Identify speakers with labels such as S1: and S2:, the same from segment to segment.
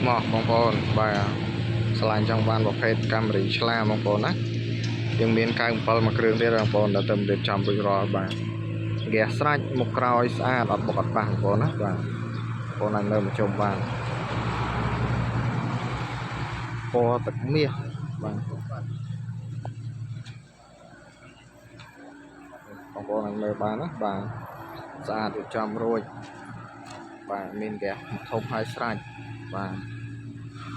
S1: មកបងប្អូនបាទឆ្លាញ់ចង់បានប្រភេទកាមេរ៉ាឆ្លាមបងប្អូនណាយើងមាន97មួយគ្រឿងទៀតបងប្អូនដែលទៅរៀបចំរួចរាល់បាទហ្គាសស្រាច់មុខក្រោយស្អាតអត់បុកអត់ប៉ះបងប្អូនណាបាទបងប្អូនអាចមើលមកជុំបានពណ៌ទឹកមាសបាទបងប្អូនអាចមើលបានណាបាទស្អាតរៀបចំរួចបាទមានហ្គាសធំហើយស្រាច់បាទ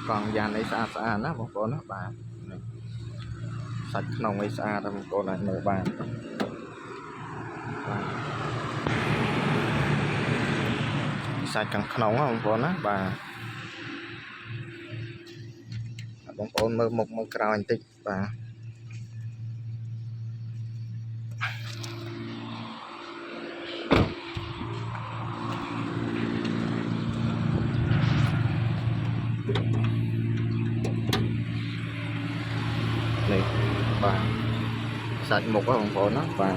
S1: កង់យ៉ានអីស្អាតណាបងប្អូនណាបាទសាច់ក្នុងអីស្អាតបងប្អូនអាចមើលបានបាទសាច់ខាងក្នុងបងប្អូនណាបាទបងប្អូនមើលមុខមើលក្រោយបន្តិចបាទនេះបាទសាច់មុខបងប្អូនណាបាទ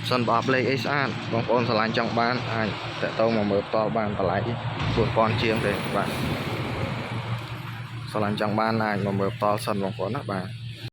S1: សិនបើប្លេកអីស្អាតបងប្អូនឆ្លាញ់ចង់បានអាចតាក់ទងមកមើលផ្ទាល់បានតម្លៃ4000ជាងទេបាទឆ្លាញ់ចង់បានអាចមកមើលផ្ទាល់សិនបងប្អូនណាបាទ